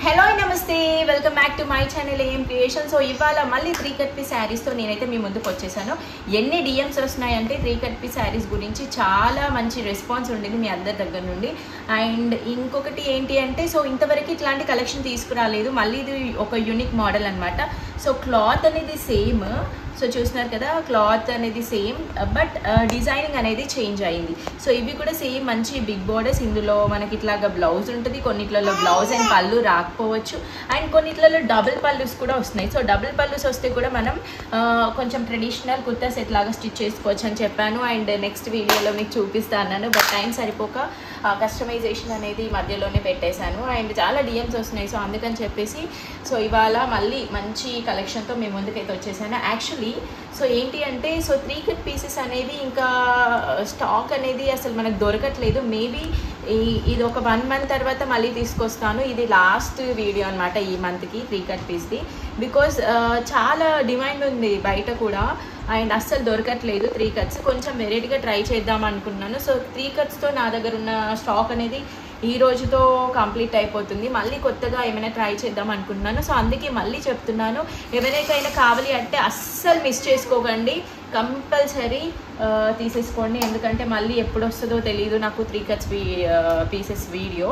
Hello నమస్తే, welcome back to my channel AM creation. So ఇవాళ మళ్ళీ 3 కట్ పీస్ శారీస్తో నేనైతే మీ ముందుకు వచ్చేసాను. ఎన్ని డిఎమ్స్ వస్తున్నాయంటే 3 కట్ పీస్ శారీస్ గురించి చాలా మంచి రెస్పాన్స్ ఉండింది మీ అందరి దగ్గర నుండి. అండ్ ఇంకొకటి ఏంటి అంటే, సో ఇంతవరకు ఇట్లాంటి కలెక్షన్ తీసుకురాలేదు. మళ్ళీ ఇది ఒక యూనిక్ మోడల్ అనమాట. సో క్లాత్ అనేది సేమ్, సో చూస్తున్నారు కదా, క్లాత్ అనేది సేమ్ బట్ డిజైనింగ్ అనేది చేంజ్ అయింది. సో ఇవి కూడా సేమ్ మంచి బిగ్ బోర్డర్స్. ఇందులో మనకి ఇట్లాగా బ్లౌజ్ ఉంటుంది, కొన్నిట్లలో బ్లౌజ్ అండ్ పళ్ళు రాకపోవచ్చు, అండ్ కొన్నిట్లలో డబుల్ పళ్ళుస్ కూడా వస్తున్నాయి. సో డబుల్ పళ్ళుస్ వస్తే కూడా మనం కొంచెం ట్రెడిషనల్ కుర్తా సెట్ లాగా స్టిచ్ చేసుకోవచ్చు అని చెప్పాను. అండ్ నెక్స్ట్ వీడియోలో మీకు చూపిస్తా అన్నాను, బట్ టైం సరిపోక కస్టమైజేషన్ అనేది మధ్యలోనే పెట్టేశాను. అండ్ చాలా డిఎమ్స్ వస్తున్నాయి, సో అందుకని చెప్పేసి సో ఇవాళ మళ్ళీ మంచి కలెక్షన్తో మేము ముందుకైతే వచ్చేసాను. యాక్చువల్లీ సో ఏంటి అంటే, సో 3 కట్ పీసెస్ అనేది ఇంకా స్టాక్ అనేది అసలు మనకు దొరకట్లేదు. మేబీ ఇది ఒక 1 మంత్ తర్వాత మళ్ళీ తీసుకొస్తాను. ఇది లాస్ట్ వీడియో అనమాట ఈ మంత్కి 3 కట్ పీస్ది. బికాజ్ చాలా డిమాండ్ ఉంది బయట కూడా, అండ్ అస్సలు దొరకట్లేదు 3 కట్స్. కొంచెం వెరైటీగా ట్రై చేద్దాం అనుకున్నాను. సో 3 కట్స్తో నా దగ్గర ఉన్న స్టాక్ అనేది ఈ రోజుతో కంప్లీట్ అయిపోతుంది. మళ్ళీ కొత్తగా ఏమైనా ట్రై చేద్దాం అనుకుంటున్నాను. సో అందుకే మళ్ళీ చెప్తున్నాను, ఎవరికైనా కావాలి అంటే అస్సలు మిస్ చేసుకోకండి, కంపల్సరీ తీసేసుకోండి. ఎందుకంటే మళ్ళీ ఎప్పుడు వస్తుందో తెలియదు నాకు 3 కట్స్ పీసెస్ వీడియో.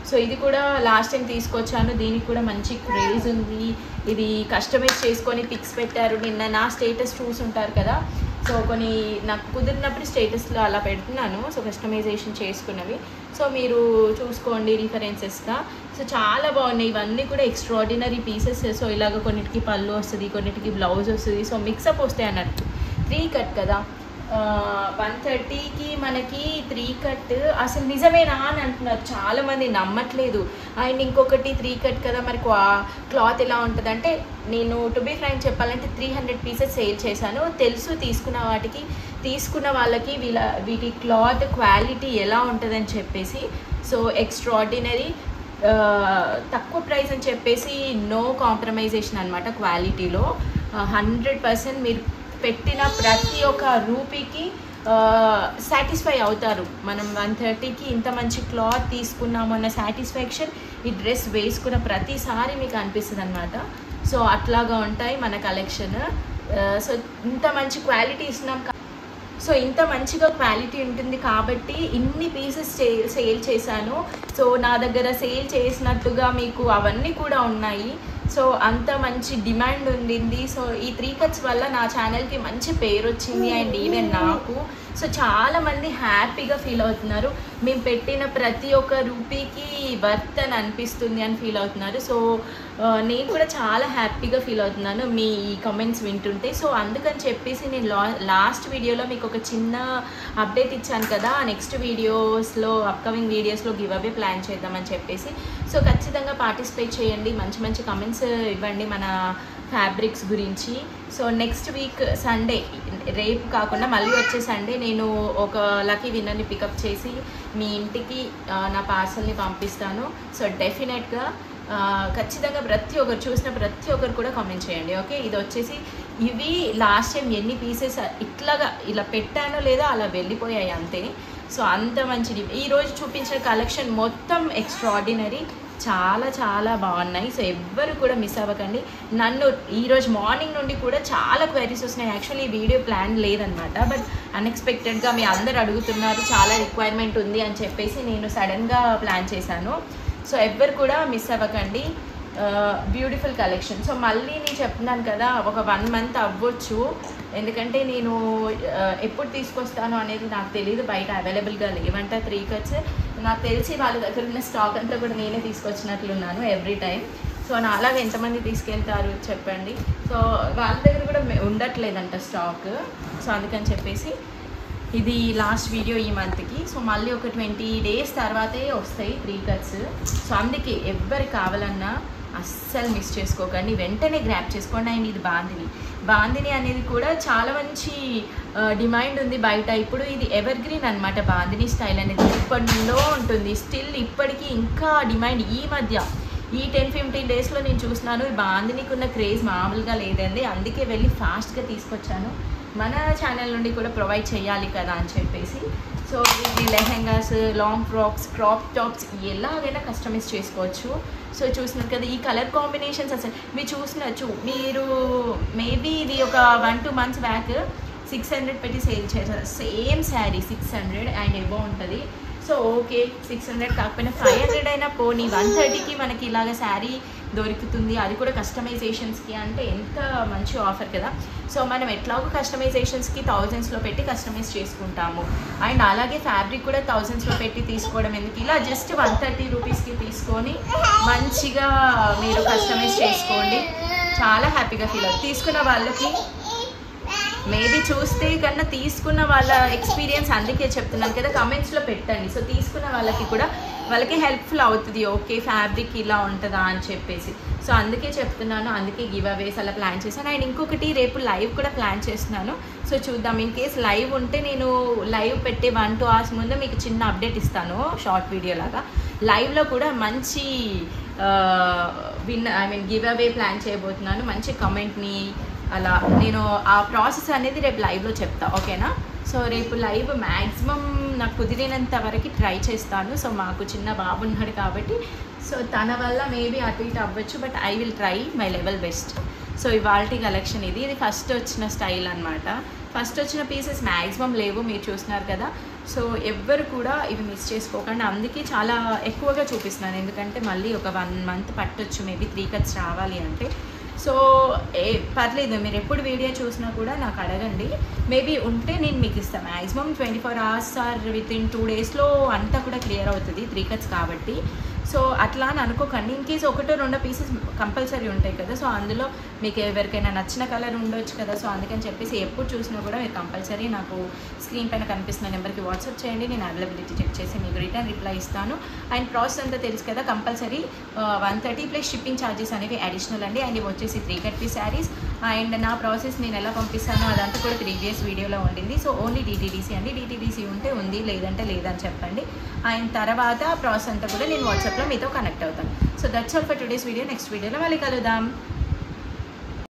సో ఇది కూడా లాస్ట్ టైం తీసుకొచ్చాను, దీనికి కూడా మంచి క్రేజ్ ఉంది. ఇది కస్టమైజ్ చేసుకొని పిక్స్ పెట్టారు. నిన్న నా స్టేటస్ చూసుంటారు కదా, సో కొన్ని నాకు కుదిరినప్పుడు స్టేటస్లో అలా పెడుతున్నాను. సో కస్టమైజేషన్ చేసుకున్నవి, సో మీరు చూసుకోండి రిఫరెన్సెస్గా. సో చాలా బాగున్నాయి ఇవన్నీ కూడా, ఎక్స్ట్రాడినరీ పీసెస్. సో ఇలాగ కొన్నిటికి పళ్ళు వస్తుంది, కొన్నిటికి బ్లౌజ్ వస్తుంది. సో మిక్సప్ వస్తాయి అన్నట్టు. 3 కట్ కదా, 130కి మనకి 3 కట్ అసలు నిజమేనా అని అంటున్నారు చాలామంది, నమ్మట్లేదు. అండ్ ఇంకొకటి 3 కట్ కదా మరి క్లాత్ ఎలా ఉంటుంది అంటే, నేను టు బీ ఫ్రాంక్ చెప్పాలంటే 300 పీసెస్ సేల్ చేశాను. తెలుసు తీసుకున్న వాళ్ళకి వీటి క్లాత్ క్వాలిటీ ఎలా ఉంటుందని చెప్పేసి. సో ఎక్స్ట్రాడినరీ, తక్కువ ప్రైస్ అని చెప్పేసి నో కాంప్రమైజేషన్ అనమాట క్వాలిటీలో. 100% మీరు పెట్టిన ప్రతి ఒక్క రూపీకి సాటిస్ఫై అవుతారు. మనం 130కి ఇంత మంచి క్లాత్ తీసుకున్నాము అన్న సాటిస్ఫాక్షన్ ఈ డ్రెస్ వేసుకున్న ప్రతిసారి మీకు అనిపిస్తుంది అనమాట. సో అట్లాగా ఉంటాయి మన కలెక్షన్. సో ఇంత మంచి క్వాలిటీ ఇస్తున్నాం, సో ఇంత మంచిగా క్వాలిటీ ఉంటుంది కాబట్టి ఇన్ని పీసెస్ సేల్ చేశాను. సో నా దగ్గర సేల్ చేసినట్టుగా మీకు అవన్నీ కూడా ఉన్నాయి. సో అంత మంచి డిమాండ్ ఉండింది. సో ఈ 3 కట్స్ వల్ల నా ఛానల్కి మంచి పేరు వచ్చింది, అండ్ ఈవెన్ నాకు. సో చాలామంది హ్యాపీగా ఫీల్ అవుతున్నారు, మేము పెట్టిన ప్రతి ఒక్క రూపీకి వర్త్ అని అనిపిస్తుంది అని ఫీల్ అవుతున్నారు. సో నేను కూడా చాలా హ్యాపీగా ఫీల్ అవుతున్నాను మీ ఈ కామెంట్స్ వింటుంటే. సో అందుకని చెప్పేసి నేను లాస్ట్ వీడియోలో మీకు ఒక చిన్న అప్డేట్ ఇచ్చాను కదా, నెక్స్ట్ వీడియోస్లో అప్కమింగ్ వీడియోస్లో గివ్ అవే ప్లాన్ చేద్దామని చెప్పేసి. సో ఖచ్చితంగా పార్టిసిపేట్ చేయండి, మంచి మంచి కామెంట్స్ ఇవ్వండి మన ఫ్యాబ్రిక్స్ గురించి. సో నెక్స్ట్ వీక్ సండే, రేపు కాకుండా మళ్ళీ వచ్చే సండే నేను ఒక లక్కీ విన్నర్ని పికప్ చేసి మీ ఇంటికి నా పార్సల్ని పంపిస్తాను. సో డెఫినెట్గా ఖచ్చితంగా ప్రతి ఒక్కరు చూసిన ప్రతి ఒక్కరు కూడా కామెంట్ చేయండి. ఓకే, ఇది వచ్చేసి ఇవి లాస్ట్ టైం ఎన్ని పీసెస్ ఇట్లాగా ఇలా పెట్టానో లేదా అలా వెళ్ళిపోయాయి అంతే. సో అంత మంచిది. ఈరోజు చూపించిన కలెక్షన్ మొత్తం ఎక్స్ట్రాడినరీ, చాలా చాలా బాగున్నాయి. సో ఎవ్వరు కూడా మిస్ అవ్వకండి. నన్ను ఈరోజు మార్నింగ్ నుండి కూడా చాలా క్వైరీస్ వస్తున్నాయి. యాక్చువల్లీ ఈ వీడియో ప్లాన్ లేదనమాట, బట్ అన్ఎక్స్పెక్టెడ్గా మీ అందరు అడుగుతున్నారు, చాలా రిక్వైర్మెంట్ ఉంది అని చెప్పేసి నేను సడన్గా ప్లాన్ చేశాను. సో ఎవ్వరు కూడా మిస్ అవ్వకండి, బ్యూటిఫుల్ కలెక్షన్. సో మళ్ళీ నేను చెప్తున్నాను కదా, ఒక 1 మంత్ అవ్వచ్చు, ఎందుకంటే నేను ఎప్పుడు తీసుకొస్తాను అనేది నాకు తెలియదు. బయట అవైలబుల్గా లేవంట 3 కట్స్. నాకు తెలిసి వాళ్ళ దగ్గర ఉన్న స్టాక్ అంతా కూడా నేనే తీసుకొచ్చినట్లున్నాను ఎవ్రీ టైం. సో నా అలాగే ఎంతమంది తీసుకెళ్తారు చెప్పండి. సో వాళ్ళ దగ్గర కూడా ఉండట్లేదంట స్టాక్. సో అందుకని చెప్పేసి ఇది లాస్ట్ వీడియో ఈ మంత్కి. సో మళ్ళీ ఒక 20 days తర్వాతే వస్తాయి 3 కట్స్. సో అందుకే ఎవ్వరికి కావాలన్నా అస్సలు మిస్ చేసుకోకండి, వెంటనే గ్రాప్ చేసుకోండి. అండ్ ఇది బాందిని అనేది కూడా చాలా మంచి డిమాండ్ ఉంది బయట. ఇప్పుడు ఇది ఎవర్ గ్రీన్ అనమాట, బాందిని స్టైల్ అనేది ఇప్పటి నుండో ఉంటుంది, స్టిల్ ఇప్పటికీ ఇంకా డిమాండ్. ఈ మధ్య ఈ 10-15 డేస్లో నేను చూస్తున్నాను, ఈ బాందినికి ఉన్న క్రేజ్ మామూలుగా లేదండి. అందుకే వెళ్ళి ఫాస్ట్గా తీసుకొచ్చాను, మన ఛానల్ నుండి కూడా ప్రొవైడ్ చేయాలి కదా అని చెప్పేసి. సో సో వీటిని lehengas, long frocks, crop tops ఎలాగైనా కస్టమైజ్ చేసుకోవచ్చు. సో చూసినారు కదా ఈ కలర్ కాంబినేషన్స్, అసలు మీరు చూసినచ్చు. మీరు మేబీ ఇది ఒక 1-2 months బ్యాక్ 600 పెట్టి సేల్ చేశారు. సేమ్ శారీ 600 అండ్ ఎబో ఉంటుంది. సో ఓకే 600 కాకపోయినా 500 అయినా పోనీ 130కి మనకి ఇలాగ శారీ దొరుకుతుంది, అది కూడా కస్టమైజేషన్స్కి అంటే ఎంత మంచి ఆఫర్ కదా. సో మనం ఎట్లాగో కస్టమైజేషన్స్కి థౌజండ్స్లో పెట్టి కస్టమైజ్ చేసుకుంటాము. అండ్ అలాగే ఫ్యాబ్రిక్ కూడా థౌజండ్స్లో పెట్టి తీసుకోవడం ఎందుకు, ఇలా జస్ట్ 130 రూపీస్కి తీసుకొని మంచిగా మీరు కస్టమైజ్ చేసుకోండి. చాలా హ్యాపీగా ఫీల్ అవుతుంది. తీసుకున్న వాళ్ళకి మేబీ చూస్తే కన్నా తీసుకున్న వాళ్ళ ఎక్స్పీరియన్స్ అందుకే చెప్తున్నాను కదా, కమెంట్స్లో పెట్టండి. సో తీసుకున్న వాళ్ళకి కూడా వాళ్ళకి హెల్ప్ఫుల్ అవుతుంది. ఓకే ఫ్యాబ్రిక్ ఇలా ఉంటుందా అని చెప్పేసి. సో అందుకే చెప్తున్నాను, అందుకే గివ్ అవేస్ అలా ప్లాన్ చేశాను. అండ్ ఇంకొకటి రేపు లైవ్ కూడా ప్లాన్ చేస్తున్నాను. సో చూద్దాం, ఇన్ కేస్ లైవ్ ఉంటే నేను లైవ్ పెట్టే 1-2 hours ముందు మీకు చిన్న అప్డేట్ ఇస్తాను, షార్ట్ వీడియో లాగా. లైవ్లో కూడా మంచి గివ్ అవే ప్లాన్ చేయబోతున్నాను. మంచి కమెంట్ని అలా నేను ఆ ప్రాసెస్ అనేది రేపు లైవ్లో చెప్తా, ఓకేనా. సో రేపు లైవ్ మ్యాక్సిమం నాకు కుదిరినంత వరకు ట్రై చేస్తాను. సో మాకు చిన్న బాబు ఉన్నాడు కాబట్టి సో తన వల్ల మేబీ అటు ఇటు అవ్వచ్చు, but I will try my level best. So ఇవాల్టి కలెక్షన్ ఇది ఫస్ట్ వచ్చిన స్టైల్ అనమాట. ఫస్ట్ వచ్చిన పీసెస్ మ్యాక్సిమం లేవు, మీరు చూస్తున్నారు కదా. సో ఎవ్వరు కూడా ఇవి మిస్ చేసుకోకండి. అందుకే చాలా ఎక్కువగా చూపిస్తున్నాను, ఎందుకంటే మళ్ళీ ఒక 1 month పట్టొచ్చు మేబీ 3 cuts రావాలి అంటే. సో పర్లేదు, మీరు ఎప్పుడు వీడియో చూసినా కూడా నాకు అడగండి, మేబీ ఉంటే నేను మీకు ఇస్తాను. మ్యాక్సిమం 24 hours ఆర్ వితిన్ 2 daysలో అంతా కూడా క్లియర్ అవుతుంది 3 cuts కాబట్టి. సో అట్లా అని అనుకోకండి. ఇన్ కేస్ 1-2 పీసెస్ కంపల్సరీ ఉంటాయి కదా, సో అందులో మీకు ఎవరికైనా నచ్చిన కలర్ ఉండొచ్చు కదా. సో అందుకని చెప్పేసి ఎప్పుడు చూసినా కూడా మీరు కంపల్సరీ నాకు స్క్రీన్ పైన కనిపిస్తున్న నెంబర్కి వాట్సాప్ చేయండి. నేను అవైలబిలిటీ చెక్ చేసి మీకు రిటర్న్ రిప్లై ఇస్తాను. అండ్ ప్రాసెస్ అంతా తెలుసు కదా, కంపల్సరీ 130 ప్లస్ షిప్పింగ్ ఛార్జెస్ అనేవి అడిషనల్ అండి. అండ్ ఇవి వచ్చేసి 3 cut piece శారీస్. అండ్ నా ప్రాసెస్ నేను ఎలా పంపిస్తానో అదంతా కూడా ప్రీవియస్ వీడియోలో ఉండింది. సో ఓన్లీ DTDC అండి, DTDC ఉంటే ఉంది, లేదంటే లేదని చెప్పండి. అండ్ తర్వాత ప్రాసెస్ అంతా కూడా నేను వాట్సాప్లో మీతో కనెక్ట్ అవుతాను. So that's all for today's video. Next వీడియోలో మళ్ళీ కలుద్దాం.